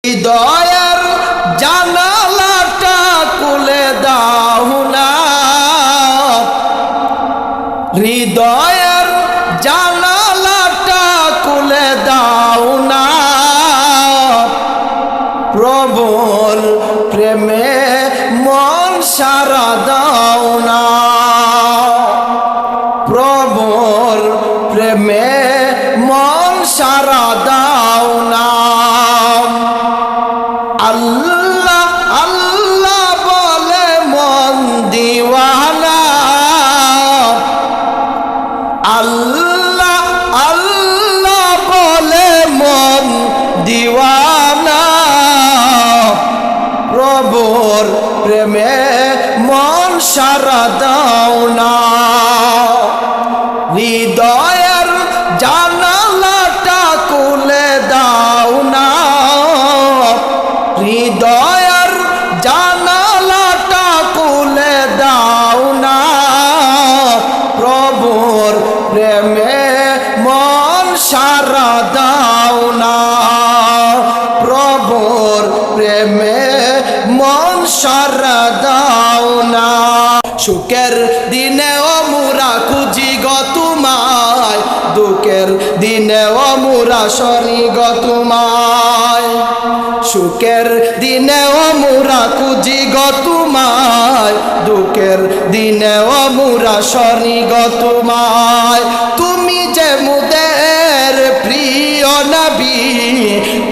হৃদয়ের জানালাটা খুলে দাও না, হৃদয়ের জানালাটা খুলে দাও না, প্রবল প্রেমে মন সারা দাও না, প্রবল প্রেমে মন সারা দাও না। আল্লাহ আল্লাহ বলে মন দিওয়ানা, আল্লাহ আল্লাহ বলে মন দিওয়ানা, প্রভুর প্রেমে মন সারা দাও না, হৃদয়ের জানালাটা খুলে দাও না, হৃদয়ের জানালাটা খুলে দাও না, প্রভুর প্রেমে মন সারা দাও না, প্রভুর প্রেমে মন সারা দাও না। সুখের দিনেও মোরা খুঁজি গো তোমায়, দুঃখের দিনেও মোরা সরি গো তোমায়, সুখের দিনেও মোরা খুঁজি গো তোমায়, দুঃখের দিনেও মোরা সরি গো তোমায়। তুমি যে মুদের প্রিয় নবী,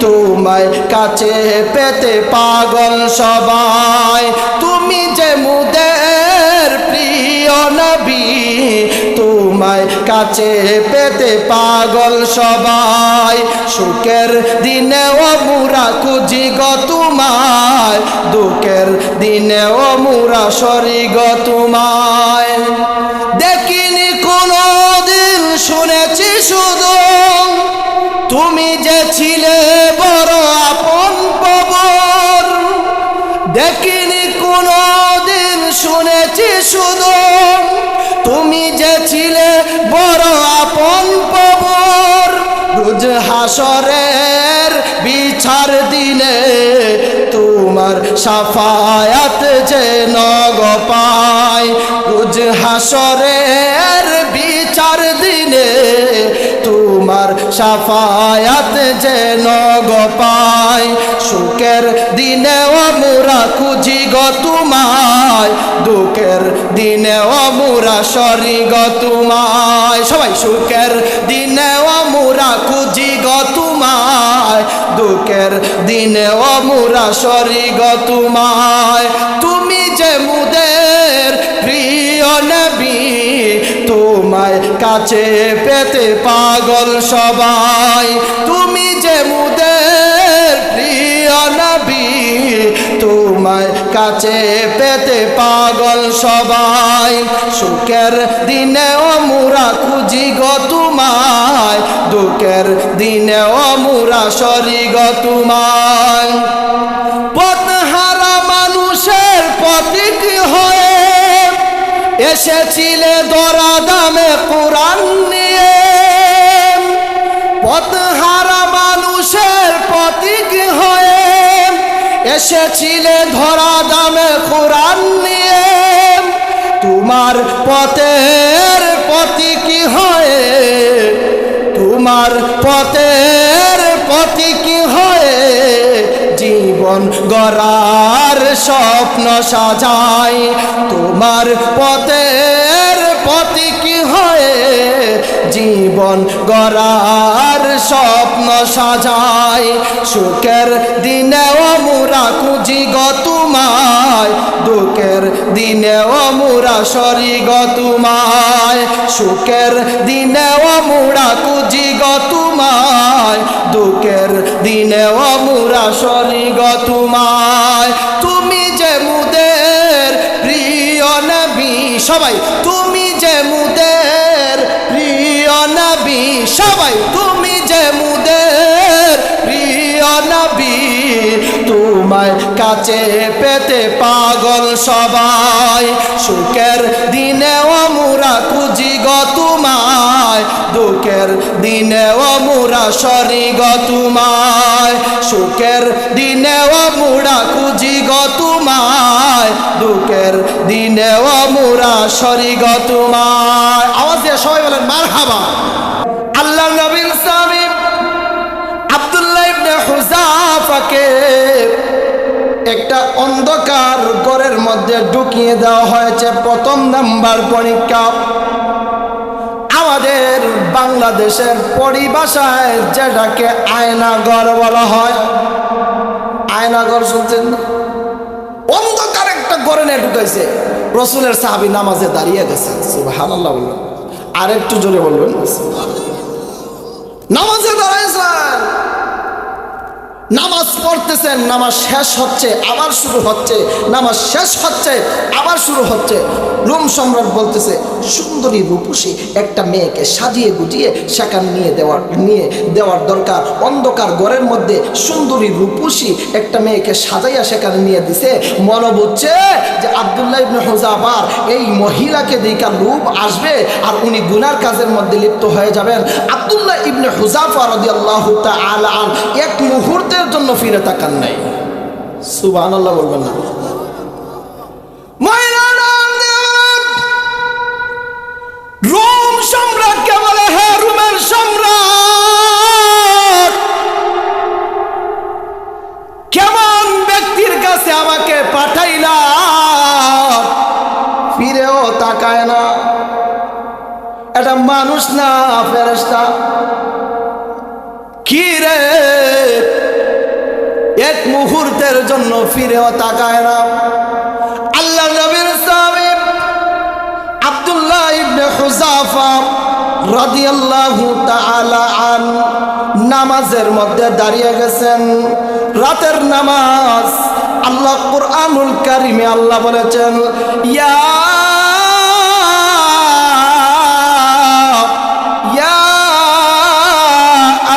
তোমায় কাছে পেতে পাগল সবাই, তুমি যে মুদের প্রিয় নবী, তোমায় কাছে পেতে পাগল সবাই। সুখের দিনেও মোরা খুঁজি গো তোমায়, দুঃখের দিনেও মোরা সরি গো তোমায়। দেখিনি কোনো দিন, শুনেছি শুধু তুমি যে ছিলে বড় আপন কবর, দেখিনি কোনো দিন, শুনেছি শুধু তুমি যে ছিলে বড় আপন কবর। রোজ হাসরের বিচার দিনে তোমার সাফায়াত যেন গো পাই, রোজ হাসরের বিচার দিনে তোমার সাফায়াত যেন গো পাই। সুখের দিনেও মোরা খুঁজি গো তোমায়, দুঃখের দিনেও মোরা সরি গো তোমায়। সবাই সুখের দিনেও মোরা খুঁজি গো তোমায়, দুঃখের দিনেও মোরা সরি গো তোমায়। তুমি যে মুদের প্রিয় নবী, তোমায় কাছে পেতে পাগল সবাই, তুমি যে মুদের প্রিয় নবী, তোমায় কাছে পেতে পাগল সবাই। সুখের দিনেও মোরা খুঁজি গো তোমায়, দুঃখের দিনেও মোরা সরি গো তোমায়। পথহারা মানুষের প্রতীক হয়ে এসেছিলে দরা দামে কোরআন নিয়ে, পথহারা মানুষের প্রতীক হয়ে এসেছিলে ধরা দামে কোরআন নিয়ে, তোমার পথের প্রতীক হয়ে, তোমার পথের প্রতীক হয়ে জীবন গড়ার স্বপ্ন সাজাই, তোমার পথের প্রতীক হয়ে জীবন গড়ার স্বপ্ন সাজাই। সুখের দিনেও মোরা খুঁজি গো তোমায়, দুঃখের দিনেও মোরা সরি গো তোমায়। সুখের দিনেও মোরা খুঁজি গো তোমায়, দুঃখের দিনেও মোরা সরি গো তোমায়। তুমি যে মুদের প্রিয় নবী, সবাই তুমি যে মুদের প্রিয় নবী, সবাই তুমি যে মুদের প্রিয় নবী, তোমার তোমায় কাছে পেতে পাগল সবাই। সুখের দিনেও মোরা খুঁজি গো তোমায়, দুঃখের দিনেও মোরা সরি গো তোমায়। সুখের দিনেও মোরা খুঁজি গো তোমায়, দুঃখের দিনেও মোরা সরি গো তোমায়। আওয়াজ দিয়ে সবাই বলেন মারহাবা। আল্লাহ নবীর সাহাবী আব্দুল্লাহ ইবনে হুযাফাকে একটা অন্ধকার ঘরের মধ্যে ঢুকিয়ে দেওয়া হয়েছে। প্রথম নাম্বার পরীক্ষা। আমাদের বাংলাদেশের পরিভাষায় যেটাকে আয়নাঘর বলা হয়, আয়নাঘর শুনছেন না? অন্ধকার একটা ঘরে নিয়ে ঢুকাইছে। রাসূলের সাহাবী নামাজে দাঁড়িয়ে গেছেন, সুবহানাল্লাহ বলবেন, আর একটু জোরে বলবেন। নামাজে দাঁড়াইছেন, নামাজ পড়তেছেন, নামাজ শেষ হচ্ছে আবার শুরু হচ্ছে, নামাজ শেষ হচ্ছে আবার শুরু হচ্ছে। রোম সম্রাট বলতেছে, সুন্দরী রূপসী একটা মেয়েকে সাজিয়ে গুজিয়ে সেখানে নিয়ে দেওয়ার দরকার। অন্ধকার ঘরের মধ্যে সুন্দরী রূপসী একটা মেয়েকে সাজাইয়া সেখানে নিয়ে দিছে। মনে বুঝছে যে আব্দুল্লাহ ইবনে হুযাফার এই মহিলাকে দেখা লোভ আসবে আর উনি গুনার কাজের মধ্যে লিপ্ত হয়ে যাবেন। আব্দুল্লাহ ইবনে হুযাফা রাদিয়াল্লাহু তাআলা আন এক মুহূর্তের জন্য ফিরে তাকান নাই। সুবহানাল্লাহ বলবেন না? রোম সম্রাটকে বলে, হে রোমের সম্রাট, কেমন ব্যক্তির কাছে আমাকে পাঠাইলা, ফিরেও তাকায় না। এটা মানুষ না ফেরেশতা? কি রে, এক মুহূর্তের জন্য ফিরেও তাকায় না। আল্লাহ নবীর সাহাবী আব্দুল্লাহ ইবনে হুযাফা রাদিয়াল্লাহু তাআলা আন নামাজের মধ্যে দাঁড়িয়ে গেছেন, রাতের নামাজ। আল্লাহ কুরআনুল কারীমে আল্লাহ বলেছেন, ইয়া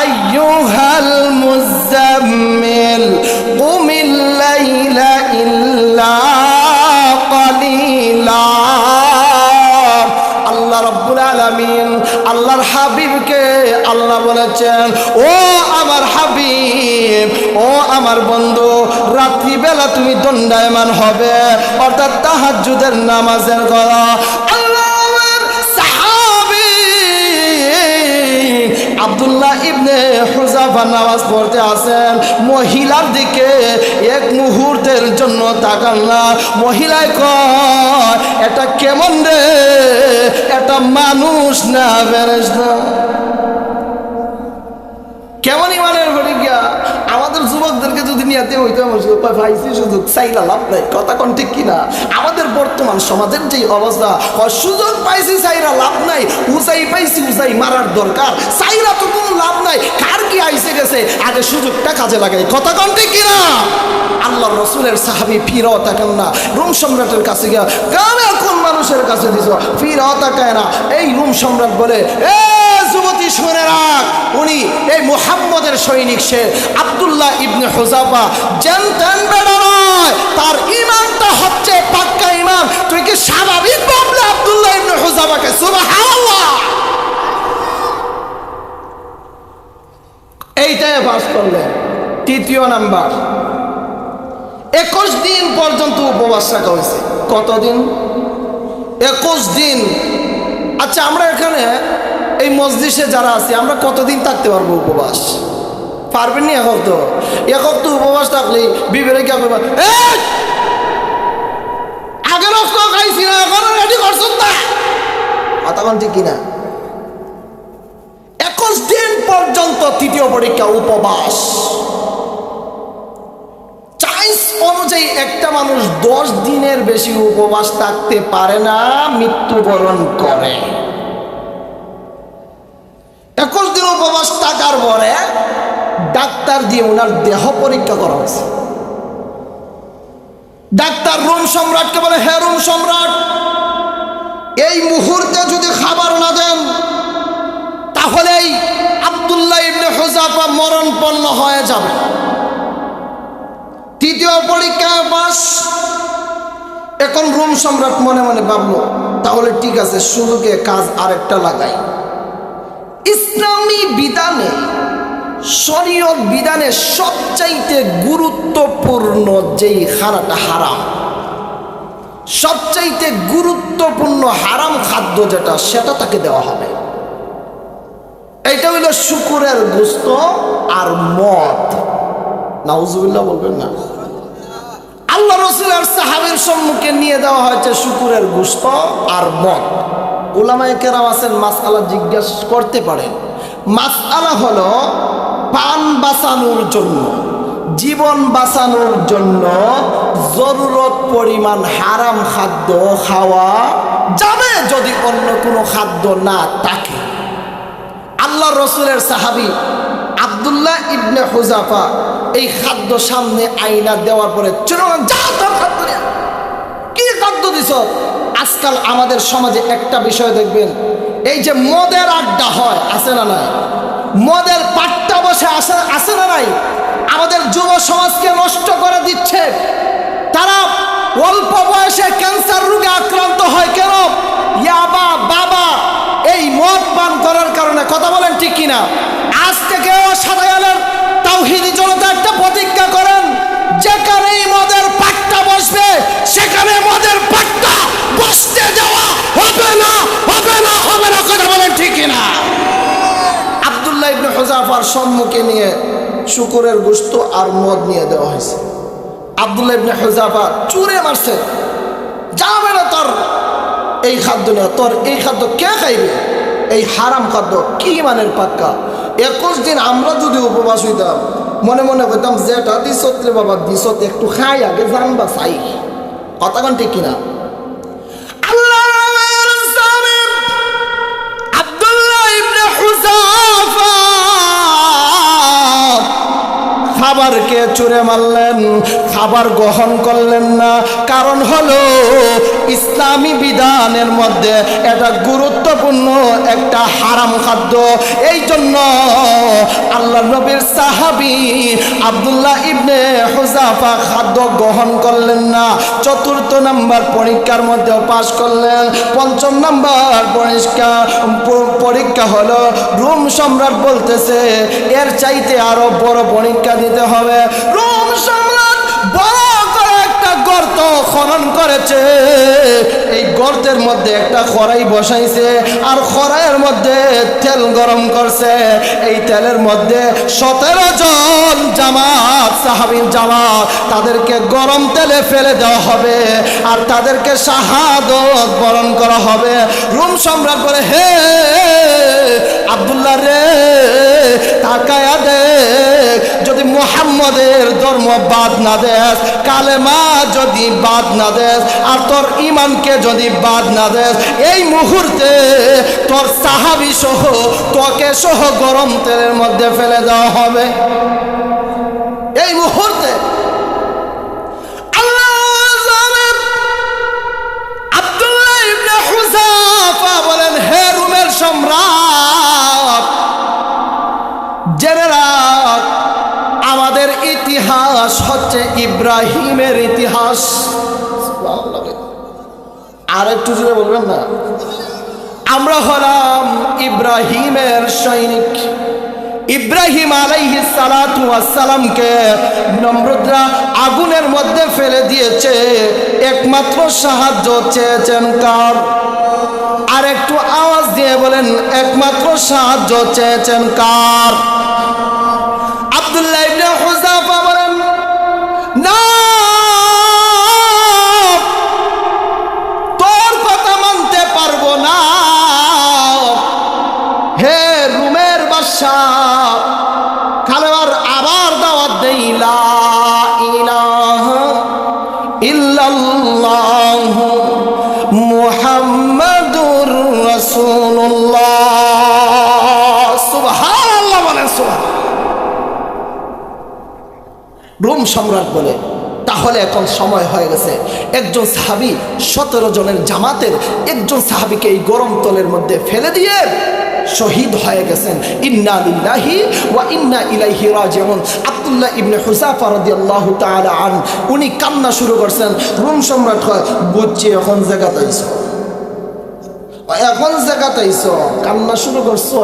আইয়ুহাল মুযাম্মিল কুমিল লাইলা ইল্লা কালিলা। আল্লাহ রাব্বুল আলামিন আল্লাহর হাবিবকে আল্লাহ বলেছেন, ও আমার হাবিব, ও আমার বন্ধু, রাত্রিবেলা তুমি দণ্ডায়মান হবে, অর্থাৎ তাহাজ্জুদের নামাজের গলা। আব্দুল্লাহ ইবনে হুযাফা নামাজ পড়তে আসেন, মহিলার দিকে এক মুহূর্তের জন্য তাকান না। মহিলায় কয়, এটা কেমন রে, এটা মানুষ না ফেরেশতা? কেমন ইমানের ঘটে গিয়া আমাদের যুবকদেরকে যদি নিয়াতে হইতে পাইছি সুযোগ চাইলা লাভ নাই। কথা কোন ঠিক কিনা? আমাদের বর্তমান সমাজের যে অবস্থা, সুযোগ পাইছি চাইরা লাভ নাই, উজাই পাইছি উজাই মারার দরকার, চাইরা তো কোনো লাভ নাই। কার কি আইসে গেছে, আগে সুযোগটা কাজে লাগাই। কথা কোন ঠিক কিনা? আল্লাহ রসুলের সাহাবী ফিরাও তাকান না। রোম সম্রাটের কাছে গিয়া, গ্রামে কোন মানুষের কাছে দিছ, ফিরাও তাকায় না। এই রোম সম্রাট বলে, এ যুবতী শুনে রাখ, উনি এই মুহাম্মদের সৈনিক, সে আব্দুল্লাহ ইবনে হুযাফা, জানতেন বেড়া নয়, তার ঈমানটা হচ্ছে পাক্কা ঈমান। তুই কি স্বাভাবিক ভাবলে আব্দুল্লাহ ইবনে হুযাফাকে? সুবহানাল্লাহ। এইটাই পাস করলেন। তৃতীয় নাম্বার, 21 দিন পর্যন্ত উপবাস রাখা হয়েছে। কতদিন? 21 দিন। আচ্ছা, আমরা এখানে এই মসজিদে যারা আছি, আমরা কতদিন থাকতে পারবো উপবাস? পারবেন নি? একক তো উপবাস থাকলে বিবেরে কি করবে, আগে রক্ত খাইছি না, এখন রেডি করছেন না, তখন ঠিক কিনা? 21 দিন পর্যন্ত তৃতীয় পরীক্ষা উপবাস। চাইস অনুযায়ী একটা মানুষ 10 দিনের বেশি উপবাস থাকতে পারে না, মৃত্যুবরণ করে। 21 দিন উপবাস থাকার পরে ডাক্তার দিয়ে ওনার দেহ পরীক্ষা করা হয়েছে। ডাক্তার রোম সম্রাটকে বলে, হে রোম সম্রাট, এই মুহূর্তে যদি খাবার না দেন তাহলেই আব্দুল্লাহ ইবনে হুযাফা মরণপন্ন হয়ে যাবে। তৃতীয় এখন রোম সম্রাট মনে মনে ভাবলো, তাহলে ঠিক আছে, সুযোগে কাজ আরেকটা লাগাই। ইসলামী বিধানে, শরীয়ত বিধানে সবচাইতে গুরুত্বপূর্ণ যেই খানাটা হারাম, সবচাইতে গুরুত্বপূর্ণ হারাম খাদ্য যেটা, সেটা তাকে দেওয়া হবে। এটা হইল শুকুরের গোশত আর মদ। নাউজুবিল্লাহ বলবেন না। আল্লাহ রাসূল আর সাহাবীর সম্মুখে নিয়ে দেওয়া হয়েছে শুকুরের গোশত আর মদ। উলামায়ে কেরাম আছেন, মাসআলা জিজ্ঞাসা করতে পারেন। মাসআলা হলো পান বাঁচানোর জন্য, জীবন বাঁচানোর জন্য জরুরত পরিমাণ হারাম খাদ্য খাওয়া যাবে যদি অন্য কোনো খাদ্য না থাকে। আল্লাহ রসুলের সাহাবী আব্দুল্লাহ ইবনে হুযাফা এই খাদ্য সামনে আইনা দেওয়ার পরে কি খাদ্য দিছ? আজকাল আমাদের সমাজে একটা বিষয় দেখবেন, এই যে মদের আড্ডা হয়, আছে না নাই? মদের পাট্টা বসে আছে না নাই? আমাদের যুব সমাজকে নষ্ট করে দিচ্ছে। তারা অল্প বয়সে ক্যান্সার রোগে আক্রান্ত হয় কেন? ইয়াবা বাবা এই মদ পান করার কারণে। কথা বলেন ঠিক কিনা? আজ থেকে সাদায়ালের তাওহীদি জনতা একটা প্রতিজ্ঞা করেন, যেখানেই মদের পাট্টা বসবে সেখানে মদের পাট্টা বসতে দেওয়া হবে না, হবে না, হবে না। কথা বলেন ঠিক কিনা? আব্দুল্লাহ ইবনে হুযাফার সম্মুখে নিয়ে শুকুরের গোশত আর মদ নিয়ে দেওয়া হয়েছে। আব্দুল্লাহ ইবনে হুযাফা চুরে মারছে, যাবে না তোর এই খাদ্য না, তোর এই খাদ্য কে খাইবে? এই হারাম খাদ্য কি মানের পাক্কা। 21 দিন আমরা যদি উপবাস হইতাম, মনে মনে করতাম যেটা দিছত রে বাবা দিছত, একটু খাই আগে জানবা চাই। কথা কোন ঠিক কিনা? আব্দুল্লাহ ইবনে হুযাফা খাবারকে চুরে মারলেন, খাবার গ্রহণ করলেন না। কারণ হলো ইসলামী বিধানের মধ্যে এটা গুরুত্বপূর্ণ একটা হারাম খাদ্য। এই জন্য আল্লাহ নবীর সাহাবী আব্দুল্লাহ ইবনে হুযাফা খাদ্য গ্রহণ করলেন না। 4th নাম্বার পরীক্ষার মধ্যে পাশ করলেন। 5ম নাম্বার পরীক্ষা হলো রোম সম্রাট বলতেছে এর চাইতে আরো বড় পরীক্ষা দিতে হবে। রোম সম্রাট বড় করে একটা গর্ত খনন করেছে। এই গর্তের মধ্যে একটা কড়াই বসাইছে আর কড়াইয়ের মধ্যে তেল গরম করছে। এই তেলের মধ্যে 17 জন জামাত, সাহাবীর জামাত, তাদেরকে গরম তেলে ফেলে দেওয়া হবে আর তাদেরকে শাহাদত বরণ করা হবে। রোম সম্রাট বলে, হে আব্দুল্লাহ রে, তাকায়া দেখ, যদি মুহাম্মদের ধর্ম বাদ না দেস, কালেমা যদি বাদ না দেস আর তোর ঈমানকে যদি বাদ না দেস, এই মুহূর্তে তোর সাহাবী সহ তোকে সহ গরম তেলের মধ্যে ফেলে দেওয়া হবে। এই মুহূর্তে আব্দুল্লাহ ইবনে হুযাফা বলেন, হে রোমের সম্রাট, জেনে রাখ আমাদের ইতিহাস হচ্ছে ইব্রাহিমের ইতিহাস। আর একটু জোরে বলবেন না? আমরা হলাম ইব্রাহিমের সৈনিক। ইব্রাহিম আলাইহিস সালাতু ওয়াস সালামকে নমরুদরা আগুনের মধ্যে ফেলে দিয়েছে, একমাত্র সাহায্য চেয়েছেন কার? আর একটু আওয়াজ দিয়ে বলেন, একমাত্র সাহায্য চেয়েছেন কার? আব্দুল্লাহ ইবনে হুযাফা বলেন, না, তোর কথা মানতে পারবো না। হে রোমের বাদশাহ, খালেবার আবার দাওয়াত দেই, লা ইলাহা ইল্লাল্লাহ মুহাম্মাদুর রাসূলুল্লাহ। সুবহানাল্লাহ বলেন, সুবহানাল্লাহ। রোম সম্রাট বলে, তাহলে এখন সময় হয়ে গেছে। একজন সাহাবী 17 জনের জামাতের একজন সাহাবীকে এই গরম তলের মধ্যে ফেলে দিয়ে শহীদ হয়ে গেছেন। ইন্না লিল্লাহি ওয়া ইন্না ইলাইহি রাজিউন। আব্দুল্লাহ ইবনে হুযাফা রাদিয়াল্লাহু তাআলা আন উনি কান্না শুরু করছেন। রোম সম্রাট হয়, বুঝছি এখন জায়গা তাইছো, এখন জায়গা তাইছো, কান্না শুরু করছো,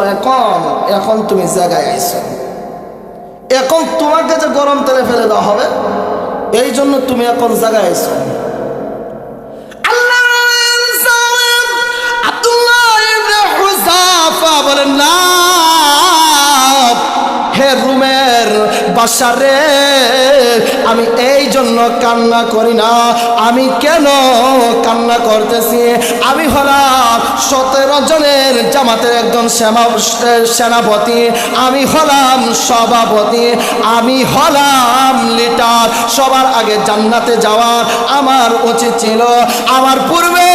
এখন তুমি জায়গায় আইছো, এখন তোমাকে যে গরম তেলে ফেলে দেওয়া হবে, এই জন্য তুমি এখন জায়গায় আইছো। বলেন না, হে রুমের বাসারে, আমি এই জন্য কান্না করি না। আমি কেন কান্না করতেছি? আমি হলাম 17 জনের জামাতের একজন সেনাপতি, আমি হলাম সভাপতি, আমি হলাম লিডার। সবার আগে জান্নাতে যাওয়ার আমার উচিত ছিল। আমার পূর্বে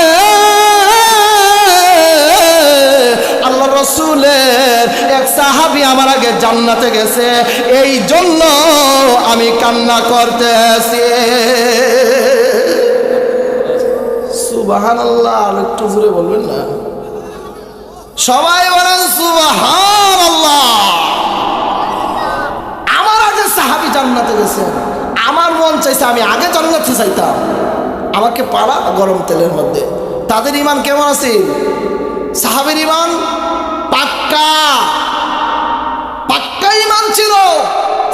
আল্লাহ রসুলের এক সাহাবী আমার আগে জান্নাতে গেছে, এই জন্য আমি কান্না করতেছি। সুবহানাল্লাহ। আর একটু জোরে বলবেন না? সবাই বলেন সুবহানাল্লাহ। আমার আগে সাহাবী জান্নাতে গেছে, আমার মন চাইছে আমি আগে জান্নাতে চাইতাম, আমাকে পাড়া গরম তেলের মধ্যে। তাদের ঈমান কেমন আছে? সাহাবীর ঈমান পাক্কা, পাক্কা ঈমান ছিল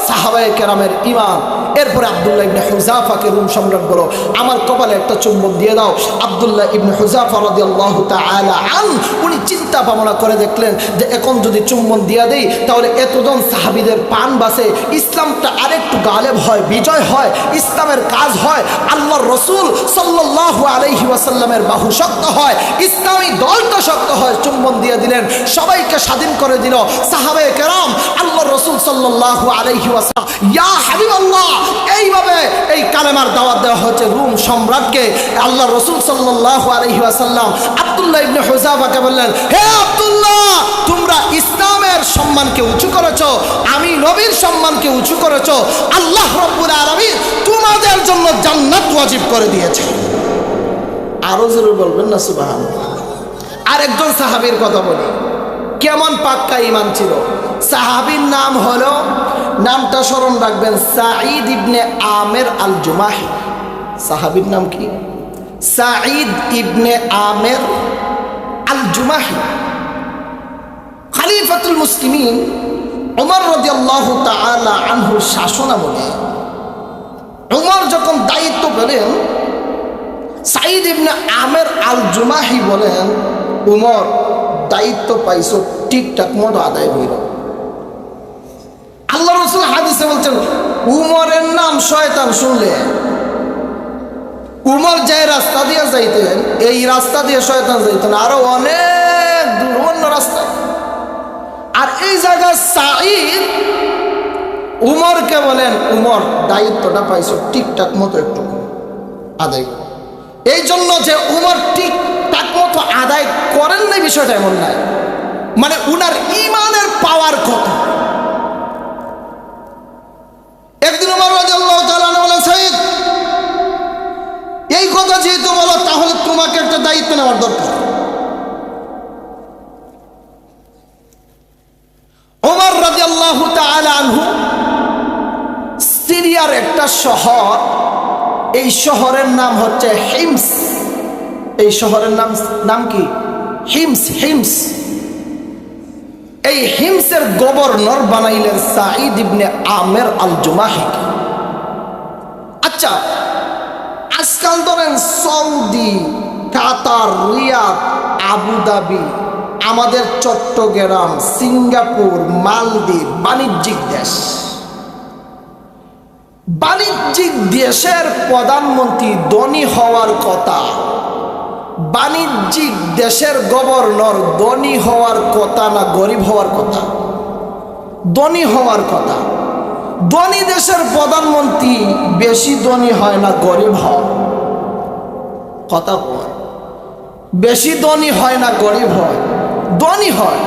সাহাবায়ে কেরামের ঈমান। এরপরে আব্দুল্লাহ ইবনে হুযাফাকে রোম সম্রাট বলো, আমার কপালে একটা চুম্বন দিয়ে দাও। আব্দুল্লাহ ইবনে হুযাফা রাদিয়াল্লাহু তাআলা আন উনি চিন্তা ভাবনা করে দেখলেন যে এখন যদি চুম্বন দিয়ে দেই তাহলে এতজন সাহাবীদের প্রাণ বাঁচে, ইসলামটা আরেকটু গালেব হয়, বিজয় হয়, ইসলামের কাজ হয়, আল্লাহর রাসূল সাল্লাল্লাহু আলাইহি ওয়াসাল্লামের বাহু শক্ত হয়, ইসলামী দলটা শক্ত হয়। চুম্বন দিয়ে দিলেন, সবাইকে স্বাধীন করে দিল। সাহাবায়ে কেরাম আল্লাহর রাসূল সাল্লাল্লাহু আলাইহি ওয়াসাল্লাম ইয়া হাবিবাল্লাহ, এইভাবে এই কালেমার দাওয়াত দেওয়া হচ্ছে রোম সম্রাটকে। আল্লাহ রাসূল সাল্লাল্লাহু আলাইহি ওয়াসাল্লাম আব্দুল্লাহ ইবনে হুযাফাকে বললেন, হে আব্দুল্লাহ, তোমরা ইসলামের সম্মানকে উঁচু করেছো, আমি নবীর সম্মানকে উঁচু করেছো, আল্লাহ রাব্বুল আলামিন তোমাদের জন্য জান্নাত ওয়াজিব করে দিয়েছে। আরো জোরে বলবেন না সুবহানাল্লাহ। আরেকজন সাহাবীর কথা বলি, কেমন পাক্কা ঈমান ছিল। সাহাবীর নাম হলো, নামটা স্মরণ রাখবেন, সাঈদ ইবনে আমের আল জুমাহি। সাহাবীর নাম কি? সাঈদ ইবনে আমের আল জুমাহি। খলিফাতুল মুসলিমিন ওমর রাদিয়াল্লাহু তাআলা আনহুর শাসনামলে ওমর যখন দায়িত্ব পেলেন, সাঈদ ইবনে আমের আল জুমাহি বলেন, ওমর দায়িত্ব পাইছো, ঠিকঠাক মতো আদায় হইল। আল্লাহ রাসূল হাদিসে বলছেন, উমরের নাম শয়তান শুনলে উমর যে রাস্তা দিয়ে যাইতেন, এই রাস্তা দিয়ে শয়তান যাইতেন, আরো অনেক দূর অন্য রাস্তা। আর এই জায়গায় সাঈদ উমরকে বলেন, উমর দায়িত্বটা পাইছো, ঠিকঠাক মতো একটু আদায়। এই জন্য যে উমর ঠিকঠাক মতো আদায় করেন না বিষয়টা এমন নাই, মানে উনার ঈমানের পাওয়ার কত। একদিন ওমর রাদিয়াল্লাহু তাআলা বলেন, সাঈদ, এই কথা যেহেতু বলো, তাহলে তোমাকে একটা দায়িত্ব নেওয়ার দরকার। ওমর রাদিয়াল্লাহু তাআলা আনহু সিরিয়ার একটা শহর, এই শহরের নাম হচ্ছে হিমস। এই শহরের নাম কি? হিমস। হিমস, এই হিমসের গভর্নর বানাইলেন সাঈদ ইবনে আমের আল জুমাহি। আচ্ছা, আজকাল ধরেন সৌদি, কাতার, রিয়াদ, আবুধাবি, আমাদের চট্টগ্রাম, সিঙ্গাপুর, মালদ্বীপ বাণিজ্যিক দেশ। বাণিজ্যিক দেশের প্রধানমন্ত্রী ধনী হওয়ার কথা, বাণিজ্যিক দেশের গভর্নর ধনী হওয়ার কথা না গরিব হওয়ার কথা? ধনী হওয়ার কথা। ধনী দেশের প্রধানমন্ত্রী বেশি ধনী হয় না গরিব হয়? কথা বল, বেশি ধনী হয় না গরিব হয়? ধনী হয়।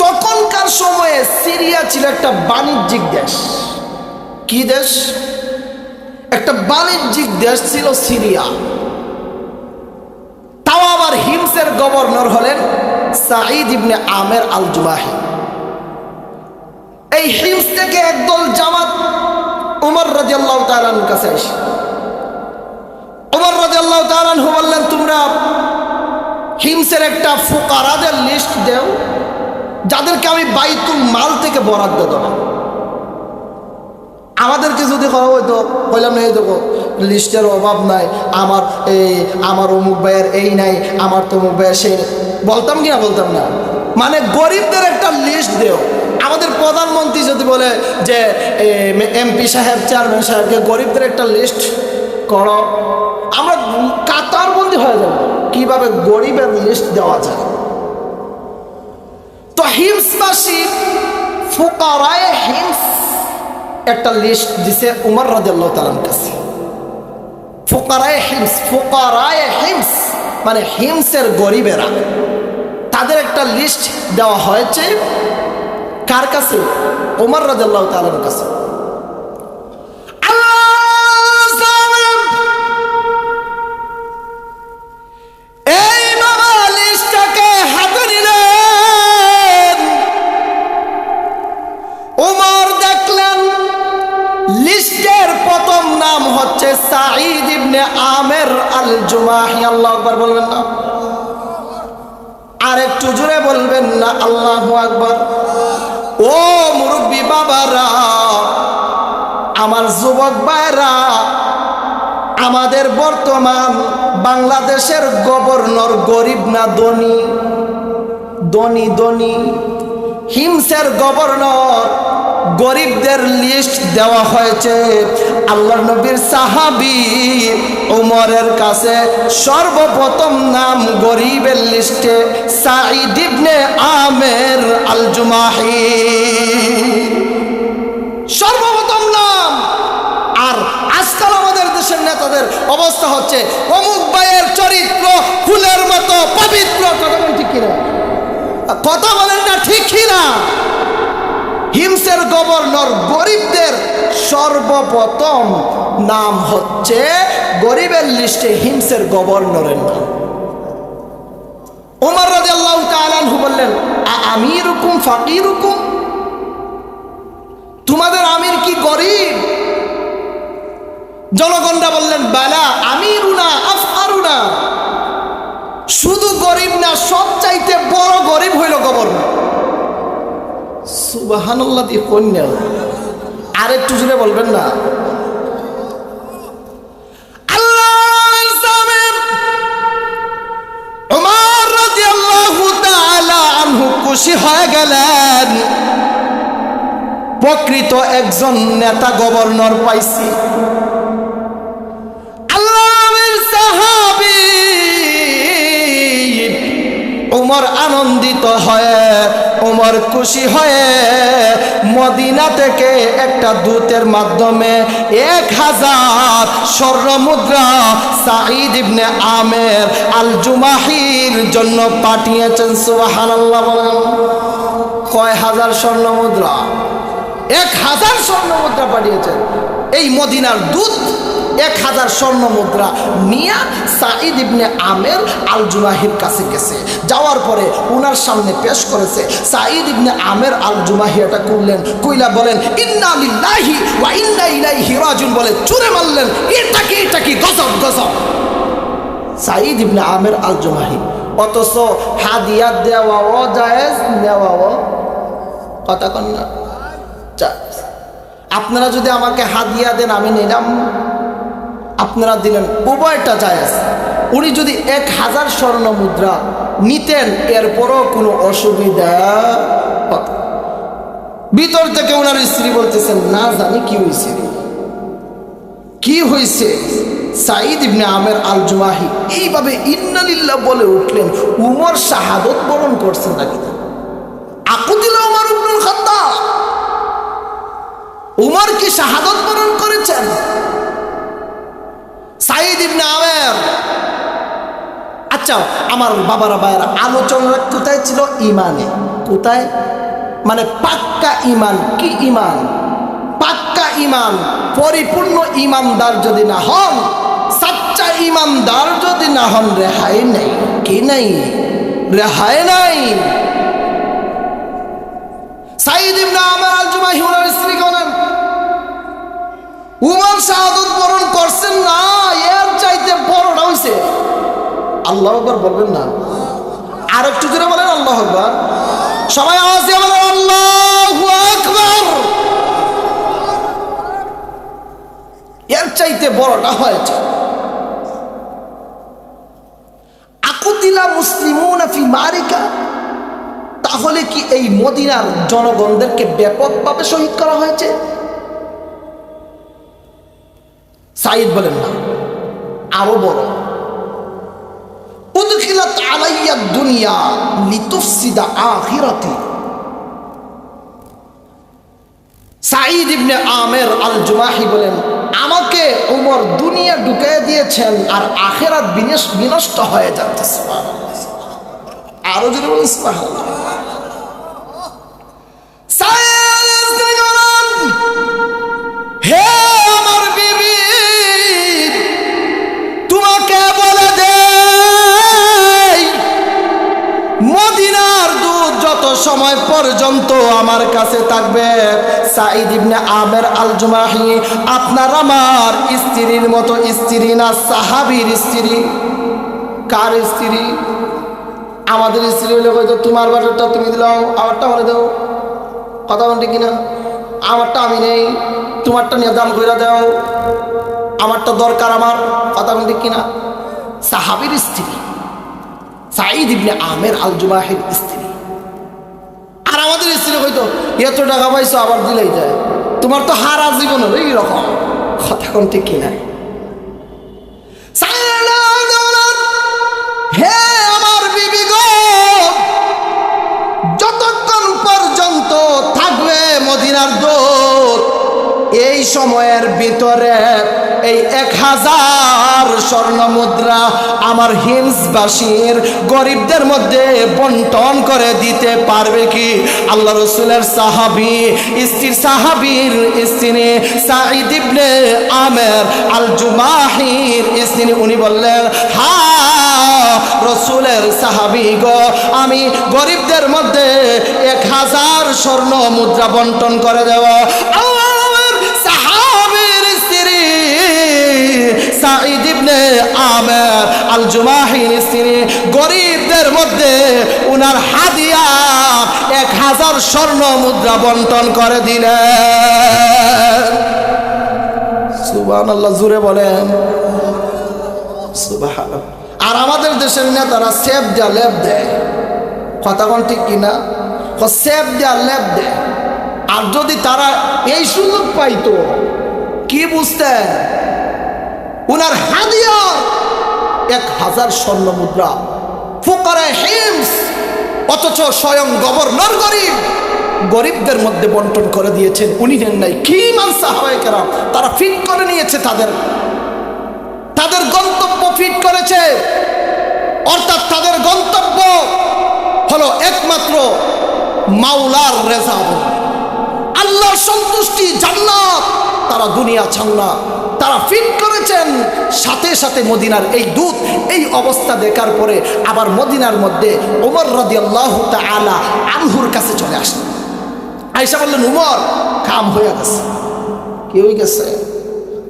তখনকার সময়ে সিরিয়া ছিল একটা বাণিজ্যিক দেশ। কি দেশ? একটা বাণিজ্যিক দেশ ছিল সিরিয়া। তাও আবার হিমসের গভর্নর হলেন সাঈদ ইবনে আমের আল জুমাহি। এই হিমস থেকে একদল জামাত উমর রাদিয়াল্লাহু তাআলা আনহুর কাছে আসে। উমর রাদিয়াল্লাহু তাআলা আনহু বললেন, তোমরা হিমসের একটা ফুকারাদের লিস্ট দাও, যাদেরকে আমি বাইতুল মাল থেকে বরাদ্দ দেব। আমাদেরকে যদি করা হইতো, বললাম না এই দেখো লিস্টের অভাব নাই, আমার অমুক ভাইয়ের এই নাই, আমার তমুক ভাইয়ের সেই, বলতাম কি না? বলতাম না। মানে গরিবদের একটা লিস্ট দেও। আমাদের প্রধানমন্ত্রী যদি বলে যে এমপি সাহেব, চেয়ারম্যান সাহেবকে গরিবদের একটা লিস্ট করো, আমরা কাতারবন্দি হয়ে যাব কিভাবে গরিবের লিস্ট দেওয়া যায়। তো হিমসবাসী ফুকারায়ে হিমস একটা লিস্ট দিছে উমর রাদিয়াল্লাহু তাআলার কাছে। ফুকারায়ে হিমস মানে হিমসের গরিবেরা, তাদের একটা লিস্ট দেওয়া হয়েছে কার কাছে? উমর রাদিয়াল্লাহু তাআলার কাছে। এই বাবা লিস্টটাকে হাতে নিলেন। উমর দেখলেন লিস্টের প্রথম নাম হচ্ছে সাঈদ ইবনে আমের আল জুমাহি। আল্লাহু আকবার বলবেন না? আর একটু জোরে বলবেন না? আল্লাহু আকবার। ও মুরব্বী বাবারা, আমার যুবক ভাইরা, আমাদের বর্তমান বাংলাদেশের গভর্নর গরিব না ধনী? ধনী। হিমসের গভর্নর গরিবদের লিস্ট দেওয়া হয়েছে। আল্লাহর নবীর সাহাবী উমরের কাছে সর্বপ্রথম নাম গরিবের লিস্টে সাঈদ ইবনে আমের আল জুমাহি, সর্বপ্রথম নাম। আর আজকাল আমাদের দেশের নেতাদের অবস্থা হচ্ছে অমুক ভাইয়ের চরিত্র ফুলের মতো পবিত্র। কথা বলেন ঠিক কিনা? কথা বলেন না ঠিক কিনা? হিমসের গভর্নর গরিবদের সর্বপ্রথম নাম হচ্ছে গরিবের লিস্টে হিমসের গভর্নরের নাম। উমর রাদিয়াল্লাহু তাআলা আনহু বললেন, আমিরুকুম ফাকিরুকুম, তোমাদের আমির কি গরিব? জনগণরা বললেন, বালা আমিরুনা আফকারুনা, শুধু গরিব না, সবচাইতে বড় গরিব হইল গভর্নর। সুবহানাল্লাহ দিয়ে কন্যা, আর একটু জুড়ে বলবেন না? উমর রাদিয়াল্লাহু তাআলা আনহু খুশি হয়ে গেলেন, প্রকৃত একজন নেতা গভর্নর পাইছি। আল্লাহর সাহাবী উমর আনন্দিত হয়ে, উমর খুশি হয়ে মদিনা থেকে একটা দূতের মাধ্যমে 1000 স্বর্ণ মুদ্রা সাঈদ ইবনে আমের আল জুমাহির জন্য পাঠিয়েছেন। সুবহানাল্লাহ বলেন। কয় হাজার স্বর্ণ মুদ্রা? 1000 স্বর্ণ মুদ্রা পাঠিয়েছেন। এই মদিনার দূত 1000 স্বর্ণ মুদ্রা নিয়ে সাঈদ ইবনে আমের আল জুমাহির কাছে গেছে। যাওয়ার পরে উনার সামনে পেশ করেছে। সাঈদ ইবনে আমের আল জুমাহি এটা করলেন, কইলা বলেন ইন্না লিল্লাহি ওয়া ইন্না ইলাইহি রাজিউন বলে চুরে মারলেন। এটা কি গজব গজব। সাঈদ ইবনে আমের আল জুমাহি। অথচ হাদিয়া দেওয়াও জায়েজ, নেওয়াও কথা কন না। আপনারা যদি আমাকে হাদিয়া দেন আমি নিলাম, আপনারা দিলেন, উভয়টা জায়েজ। উনি যদি 1000 স্বর্ণ মুদ্রা নিতেন এরপরও কোনো অসুবিধা হতো। ভিতর থেকে ওনার স্ত্রী বলতেছেন, না জানি কি হয়েছে। সাঈদ ইবনে আমের আল জুমাহি এইভাবে ইন্না লিল্লাহ বলে উঠলেন। উমর শাহাদত বরণ করছেন নাকি? আকুদিল উমর ইবনুল খাত্তাব, উমর কি শাহাদত বরণ করেছেন? সাঈদ ইবনে আমের। আচ্ছা আমার বাবারা ভাইয়েরা, আলোচনা কোথায় ছিল? ইমানে। কোথায়? মানে পাক্কা ইমান। কি ইমান? পাক্কা ইমান। পরিপূর্ণ ইমানদার যদি না হন, সাচ্চা ইমানদার যদি না হন, রেহাই নেই। কি নেই? রেহাই নাই। সাঈদ ইবনে আমর আল জুমাহি ওনার স্ত্রী বলেন, উমর শাহাদাত বরণ করছেন না, এর চাইতে বড়টা হইছে। আল্লাহু আকবার বলবেন না? আর একটু জোরে বলেন আল্লাহু আকবার। সবাই আওয়াজ দিয়ে বলেন আল্লাহু আকবার। এর চাইতে বড়টা হয়েছে। আকুতিলা মুসলিমুনা ফি মারিকা, তাহলে কি এই মদিনার জনগণদেরকে ব্যাপকভাবে শহীদ করা হয়েছে? সাঈদ বলেন না, আরো বড়। উদখিলাত আলাইয়া দুনিয়া লিতুফসিদা আখিরাতি। সাঈদ ইবনে আমের আল জুমাহি বলেন, আমাকে উমর দুনিয়া ঢুকিয়ে দিয়েছেন আর আখিরাত বিনষ্ট হয়ে যাচ্ছে। আরো যদি বলেন সুবহানাল্লাহ। হে আমার বিবি, তোমাকে বলে দেই, মদিনার দুধ যত সময় পর্যন্ত আমার কাছে থাকবে, সাঈদ ইবনে আমের আল জুমাহি আপনার আমার স্ত্রীর মতো স্ত্রী না, সাহাবীর স্ত্রী। কার স্ত্রী? আমাদের স্ত্রী হলে হয়তো তোমার বাটারটা তুমি দিলাও, আমারটা বলে দাও। কথা বলতে কিনা? আমারটা আমি নেই, তোমারটা নিয়ে দান করে দাও, আমারটা দরকার আমার। কথা বলতে কিনা? সাহাবীর স্ত্রী, সাঈদ ইবনে আমের আল জুমাহির স্ত্রী। আর আমাদের স্ত্রী হয়তো এত টাকা পাইছো আবার দিলেই যায়, তোমার তো হারা জীবন হলো এইরকম। কথা কোন ঠিক কিনা? হে আমার বিবি গো, যতক্ষণ পর্যন্ত থাকবে মদিনার দুধ, এই সময়ের ভিতরে এই 1000 স্বর্ণ মুদ্রা আমার হিমসবাসীর গরিবদের মধ্যে বন্টন করে দিতে পারবে কি? আল্লাহ রাসূলের সাহাবী স্ত্রী, সাহাবীর স্ত্রী সাঈদ ইবনে আমের আল জুমাহির স্ত্রী, উনি বললেন, হ্যাঁ রাসূলের সাহাবী গো, আমি গরিবদের মধ্যে 1000 স্বর্ণ মুদ্রা বন্টন করে দেব। সাঈদ ইবনে আমের আল জুমাহির স্ত্রী গরিবদের মধ্যে উনার হাদিয়া 1000 স্বর্ণ মুদ্রা বন্টন করে দিলেন। সুবহানাল্লাহ, জোরে বলেন সুবহানাল্লাহ। আর আমাদের দেশের নেতারা সেফ দেয়া লেপ দেয়। কথা কোন ঠিক কিনা? সেফ দেয়া লেপ দেয়। আর যদি তারা এই সুযোগ পাইতো, কি বুঝতেন? উনার হাদিয়া 1000 স্বর্ণ মুদ্রা ফুকারায়ে হিমস, অথচ স্বয়ং গভর্নর গরিবদের মধ্যে বন্টন করে দিয়েছেন, উনি নেন নাই। কি মান সাহাবায়ে কেরাম, তারা ফিট করে নিয়েছে, তাদের গন্তব্য ফিট করেছে। অর্থাৎ তাদের গন্তব্য হলো একমাত্র মাওলার রেজা, আল্লাহর সন্তুষ্টি, জান্নাত। তারা দুনিয়া চান না, তারা ফিট করেছেন। সাথে সাথে মদিনার এই দূত এই অবস্থা দেখার পরে আবার মদিনার মধ্যে ওমর রাদিয়াল্লাহু তাআলা আনহুর কাছে চলে আসলেন। আয়েশা বললেন, উমর, কাম হয়ে গেছে। কি হয়ে গেছে?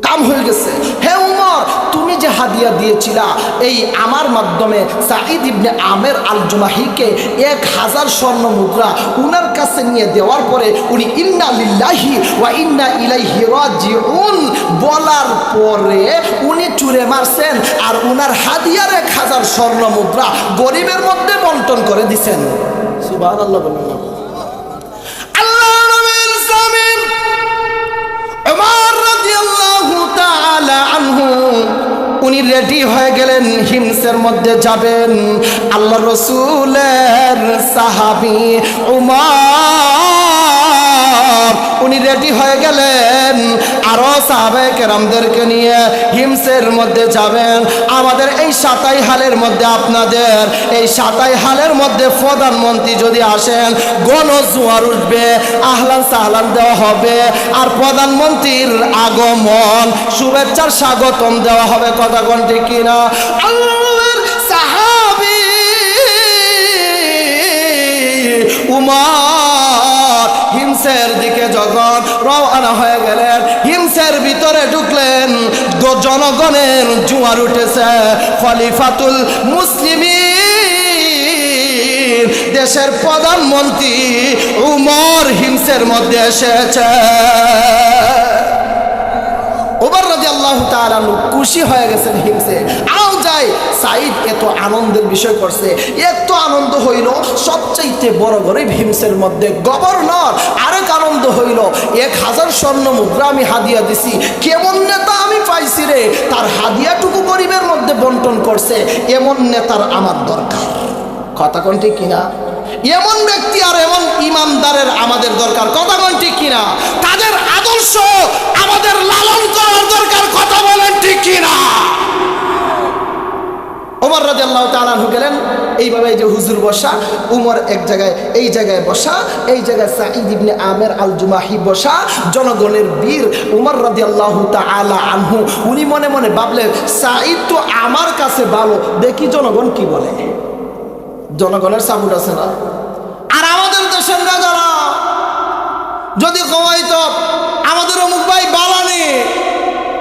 কাম হয়ে গেছে। হে উমর, তুমি যে হাদিয়া দিয়েছিলা এই আমার মাধ্যমে সাঈদ ইবনে আমের আল জুমাহিকে 1000 স্বর্ণ মুদ্রা উনার কাছে নিয়ে দেওয়ার পরে উনি ইন্না লিল্লাহি ওয়া ইন্না ইলাইহি রাজিউন বলার পরে উনি চুরে মারছেন আর উনার হাদিয়ার 1000 স্বর্ণ মুদ্রা গরিবের মধ্যে বন্টন করে দিছেন। সুবহানাল্লাহ বলেন। উনি রেডি হয়ে গেলেন, হিমসের মধ্যে যাবেন। আল্লাহ রসুলের সাহাবী উমর উনি রেডি হয়ে গেলেন, আরো সাহাবায়ে কেরামদেরকে নিয়ে হিমসের মধ্যে যাবেন। আমাদের এই 27 হালের মধ্যে, আপনাদের এই 27 হালের মধ্যে প্রধানমন্ত্রী যদি আসেন, গণজোয়ার উঠবে, আহলান সাহলান দেওয়া হবে, আর প্রধানমন্ত্রীর আগমন শুভেচ্ছার স্বাগতম দেওয়া হবে। কথা কোন ঠিক কিনা? আল্লাহর সাহাবী উমর হিমসের দিকে যখন রওনা হয়ে গেলেন, হিমসের ভিতরে ঢুকলেন, জনগণের জোয়ার উঠেছে। খলিফাতুল মুসলিমিন, দেশের প্রধানমন্ত্রী উমর হিমসের মধ্যে এসেছে। ওমর রাদিয়াল্লাহু তাআলা খুশি হয়ে গেছেন হিমসে। আও যাই, সাইদ এত আনন্দের বিষয় করছে, এত আনন্দ হইল। সবচাইতে বড় গরিব হিমসের মধ্যে গভর্নর আরেক আনন্দ হইল, 1000 স্বর্ণ মুদ্রা আমি হাদিয়া দিছি। কেমন নেতা আমি পাইছি রে, তার হাদিয়াটুকু গরিবের মধ্যে বন্টন করছে। এমন নেতার আমার দরকার। কথা কোন ঠিক কিনা? এমন ব্যক্তি আর এমন ইমানদারের আমাদের দরকার। কথা কোন ঠিক কিনা? তাদের আদর্শ আমাদের লালন করার দরকার। কথা বলেন ঠিক কিনা? ওমর রাদিয়াল্লাহু তাআলা আনহু গেলেন, এইভাবে এই যে হুজুর বসা, উমর এক জায়গায়, এই জায়গায় বসা, এই জায়গায় সাঈদ ইবনে আমের আল জুমাহি বসা, জনগণের বীর উমর রাদিয়াল্লাহু তাআলা আনহু। উনি মনে মনে ভাবলেন, সাঈদ তো আমার কাছে ভালো, দেখি জনগণ কি বলে। জনগণের সাপোর্ট আছে না? আর আমাদের দেশের রাজারা যদি কমাইতো আমাদের অমুক ভাই বালা নে,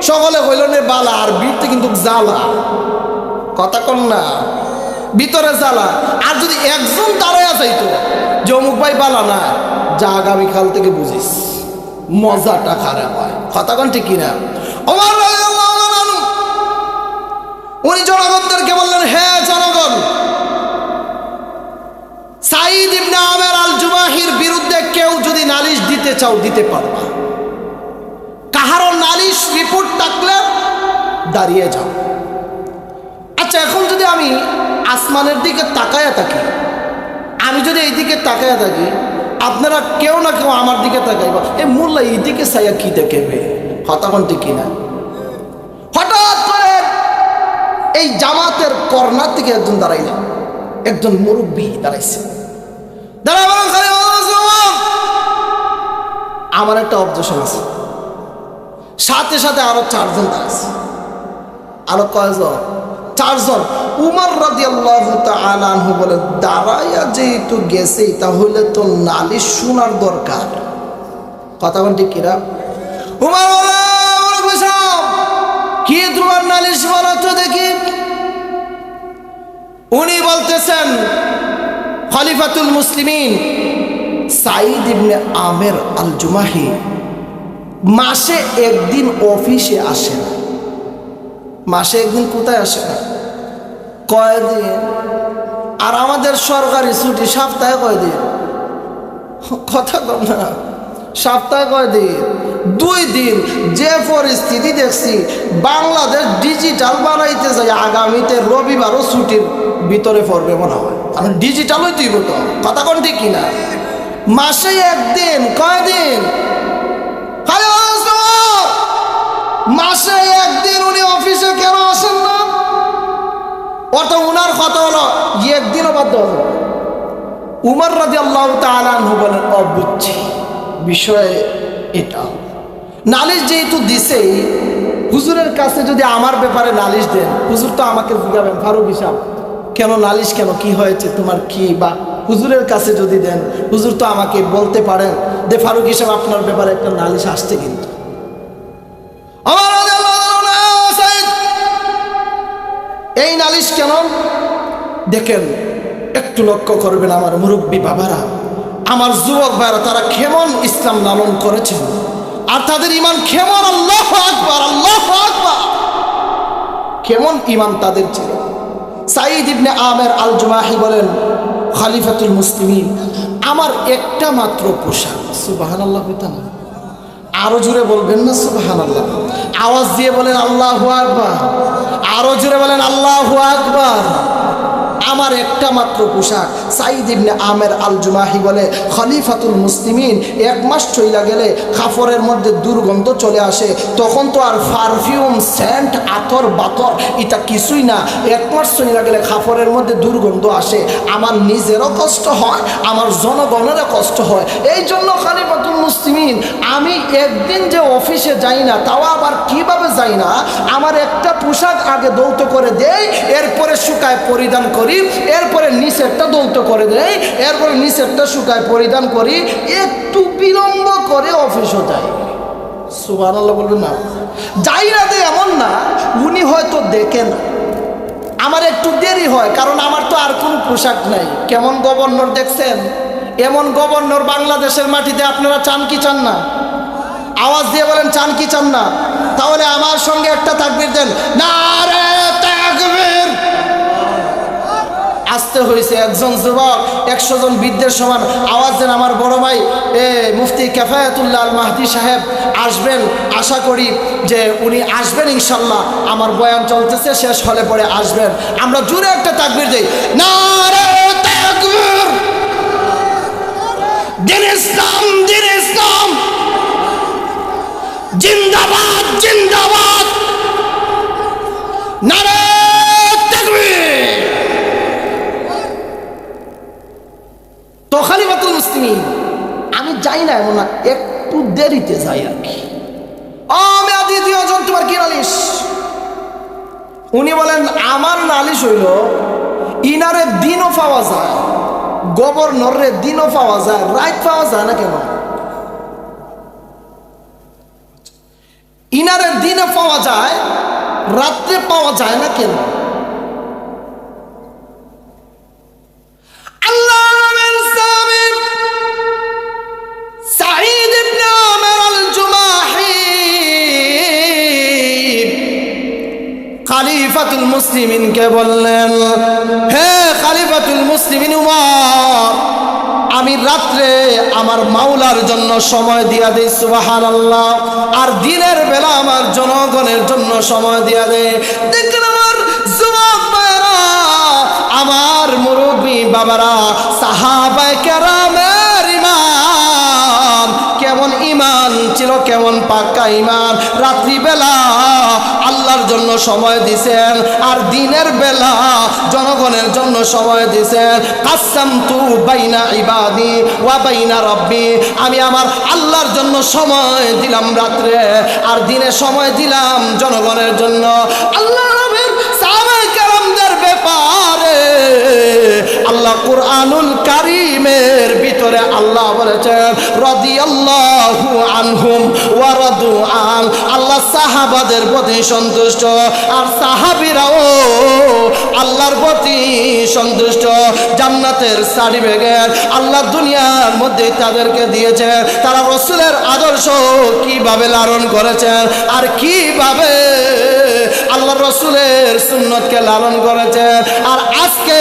সকলে হইল নে বালা, আর বীরতে কিন্তু জ্বালা। কথা কন না, ভিতরে জ্বালা। আর যদি একজন দাঁড়াইয়া যাইতো যে অমুক ভাই বালা না, যা আগামীকাল থেকে বুঝিস মজাটা খারাপ হয়। কথা কন ঠিক কিনা? ওমর রাদিয়াল্লাহু আনহু উনি জনগণদেরকে বললেন, হ্যাঁ জনগণ, সাঈদ ইবনে আমের আল জুমাহির বিরুদ্ধে কেউ যদি নালিশ দিতে চাও দিতে পারবা। কাহারও নালিশ রিপোর্ট থাকলে দাঁড়িয়ে যাও। আচ্ছা, এখন যদি আমি আসমানের দিকে তাকায়া থাকি, আমি যদি এই দিকে তাকায়া থাকি, আপনারা কেউ না কেউ আমার দিকে তাকাইবা, এই মোল্লা এই দিকে চাইয়া কি দেখবে? হতাকন ঠিক কিনা? হঠাৎ করে এই জামাতের কর্নার থেকে একজন দাঁড়াইলেন, একজন মুরব্বী দাঁড়াইছে। আমার একটা অবজেকশন আছে। সাথে সাথে আরো 4 জন দাঁড়াইছে। আরো কয়জন? 4 জন। উমর রাদিয়াল্লাহু তাআলা আনহু বলে, দাঁড়াইয়া যেহেতু গেছে তাহলে তো নালিশ শোনার দরকার। কথা বল ঠিক কিনা? উমর বলে, কি তোমার নালিশ বলো তো দেখি। উনি বলতেছেন, খলিফাতুল মুসলিমিন সাঈদ ইবনে আমের আল জুমাহি মাসে একদিন অফিসে আসে না। মাসে একদিন কোথায় আসে না? কয়দিন? আর আমাদের সরকারি ছুটি সপ্তাহে কয়দিন? কথা কম না, সপ্তাহে কয়দিন? 2 দিন। যে পরিস্থিতি দেখছি, বাংলাদেশ ডিজিটাল বানাইতে যায়, আগামীতে রবিবারও ছুটির ভিতরে পড়বে মনে হয়। আমি ডিজিটাল হইতেই বলতো। কথা কোন ঠিক কিনা? মাসে একদিন। কয়দিন? মাসে একদিন উনি অফিসে কেন আসেন না? অর্থাৎ উনার কথা হলো একদিনও বাদ দেওয়া যাবে। উমর রাদিয়াল্লাহু তাআলা আনহু বলেন, বুঝছি বিষয় এটা। নালিশ যেহেতু দিছেই, হুজুরের কাছে যদি আমার ব্যাপারে নালিশ দেন, হুজুর তো আমাকে জিজ্ঞাবেন, ফারুক হিসাব কেন নালিশ, কেন কি হয়েছে তোমার কি? বা হুজুরের কাছে যদি দেন, হুজুর তো আমাকে বলতে পারেন যে ফারুক হিসাব আপনার ব্যাপারে একটা নালিশ আসছে। কিন্তু এই নালিশ কেন? দেখেন, একটু লক্ষ্য করবেন আমার মুরব্বী বাবারা, আমার যুবক ভাইরা, তারা কেমন ইসলাম লালন করেছেন আর তাদের ইমান কেমন। আল্লাহু আকবার, আল্লাহু আকবার, কেমন ইমান তাদের ছিল। সাঈদ ইবনে আমের আল জুমাহি বলেন, খলিফাতুল মুসলিমিন, আমার একটা মাত্র পোশাক। সুবহানাল্লাহ। আরো জোরে বলবেন না সুবহানাল্লাহ? আওয়াজ দিয়ে বলেন আল্লাহু আকবার। আরো জোরে বলেন আল্লাহু আকবার। আমার একটা মাত্র পোশাক। সাঈদ ইবনে আমের আল জুমাহি বলে, খলিফাতুল মুসলিমিন 1 মাস চইলা গেলে কাপড়ের মধ্যে দুর্গন্ধ চলে আসে। তখন তো আর পারফিউম, সেন্ট, আতর বাতর এটা কিছুই না। 1 মাস চইলা গেলে কাপড়ের মধ্যে দুর্গন্ধ আসে। আমার নিজেরও কষ্ট হয়, আমার জনগণেরও কষ্ট হয়। এই জন্য খলিফাতুল মুসলিমিন, আমি একদিন যে অফিসে যাই না, তাও আবার কিভাবে যাই না, আমার একটা পোশাক আগে দৌত করে দেই, এরপরে শুকায় পরিধান করি, এরপরে নিচেরটা দৌত করে দেই, এরপরে নিচেরটা শুকায় পরিধান করি, একটু বিলম্ব করে অফিসও যাই। সুবহানাল্লাহ বলবেন না? যাই না দে এমন না, উনি হয়তো দেখেন আমার একটু দেরি হয়, কারণ আমার তো আর কোনো পোশাক নাই। কেমন গভর্নর দেখছেন? এমন গভর্নর বাংলাদেশের মাটিতে আপনারা চান কি চান না? আওয়াজ দিয়ে বলেন চান কি চান না? তাহলে আমার সঙ্গে একটা তাকবীর দেন, নারে তাকবীর। আসতে হয়েছে একজন যুবক 100 জন বৃদ্ধের সমান। আওয়াজ দেন আমার বড় ভাই মুফতি কিফায়াতুল্লাহ আল মাহদী সাহেব আসবেন, আশা করি যে উনি আসবেন ইনশাল্লাহ। আমার বয়ান চলতেছে, শেষ হলে পরে আসবেন। আমরা জোরে একটা তাকবীর দেই, নারে তাকবীর। দিন ইসলাম, দিন ইসলাম জিন্দাবাদ, জিন্দাবাদ, নারে তাকবীর। তো খলিফাতুল মুসলিমিন, আমি যাই না এমন না, একটু দেরিতে যাই আর কি। মেয়াদি দিওজন, তোমার কি নালিশ? উনি বলেন আমার নালিশ হইল ইনারে দিনও পাওয়া যায়, গভর্নরের দিনও পাওয়া যায়, রাত পাওয়া যায় না কেন? ইনারে দিনে পাওয়া যায়, রাত্রে পাওয়া যায় না কেন? খলিফাতুল মুসলিমিনকে বললেন, হে খলিফাতুল মুসলিমিন উমর, আমি রাত্রে আমার মাওলার জন্য সময় দিয়া দেই, সুবহানাল্লাহ, আর দিনের বেলা আমার জনগণের জন্য সময় দিয়া দেই। দেখেন আমার যুবক ভাইরা, আমার মুরব্বী বাবারা, সাহাবায়ে কেরামের ঈমান কেমন ঈমান ছিল, কেমন পাক্কা ঈমান। রাত্রিবেলা আল্লাহর জন্য সময় দিছেন, আর দিনের বেলা জনগণের জন্য সময় দিছেন। কাসামতু বাইনা ইবাদি ওয়া বাইনা রাব্বি, আমি আমার আল্লাহর জন্য সময় দিলাম রাত্রে, আর দিনে সময় দিলাম জনগণের জন্য। আল্লাহ নবীর সাহাবায়ে কেরামদের ব্যাপারে আল্লাহ কুরআনুল কারীমের ভিতরে আল্লাহ বলেছেন, রাদিয়াল্লাহু আনহুম ওয়া রাদু আন, আল্লাহ সাহাবাদের প্রতি সন্তুষ্ট, আর সাহাবীরাও আল্লাহর প্রতি সন্তুষ্ট। জান্নাতের সার্টিফিকেট আল্লাহ দুনিয়ার মধ্যে তাদেরকে দিয়েছেন। তারা রাসূলের আদর্শ কিভাবে লালন করেছেন, আর কিভাবে আল্লাহ রাসূলের সুন্নতকে লালন করেছেন। আর আজকে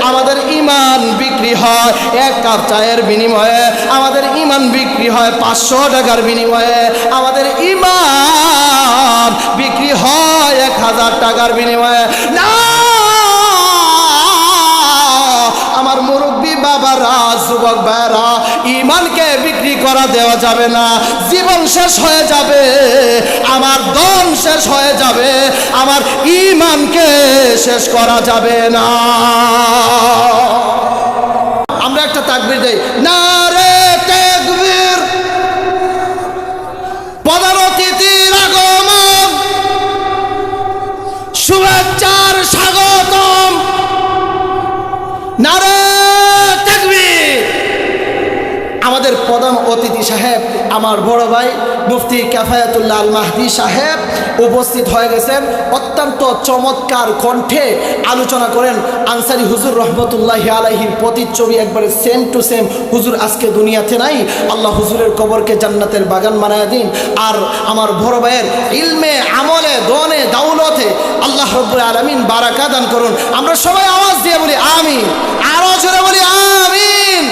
আমাদের ঈমান বিক্রি হয় 1 কাপ চায়ের বিনিময়ে, আমাদের ঈমান বিক্রি হয় 500 টাকার বিনিময়ে, আমাদের ঈমান বিক্রি হয় 1000 টাকার বিনিময়ে। না, আমার মুরব্বী বাবারা, যুবক ভাইরা, ঈমানকে বিক্রি করা দেওয়া যাবে না। জীবন শেষ হয়ে যাবে, আমার দম শেষ হয়ে যাবে, আমার ঈমানকে শেষ করা যাবে না। আমরা একটা তাকবীর দেই, নারে তাকবীর। প্রধান অতিথির আগমন, শুভেচ্ছার স্বাগতম, নারে তাকবীর। আমাদের প্রধান অতিথি সাহেব, আমার বড় ভাই মুফতি কিফায়াতুল্লাহ আল মাহদী সাহেব উপস্থিত হয়ে গেছেন। অত্যন্ত চমৎকার কণ্ঠে আলোচনা করেন। আনসারী হুজুর রহমতুল্লাহি আলাইহির প্রতিচ্ছবি একবারে সেম টু সেম। হুজুর আজকে দুনিয়াতে নাই, আল্লাহ হুজুরের কবরকে জান্নাতের বাগান বানায় দিন। আর আমার বড় ভাইয়ের ইলমে, আমলে, দনে, দাউলতে আল্লাহ রব্বুল আলামিন বারাকা দান করুন। আমরা সবাই আওয়াজ দিয়ে বলি আমিন, আরো জোরে বলি আমিন।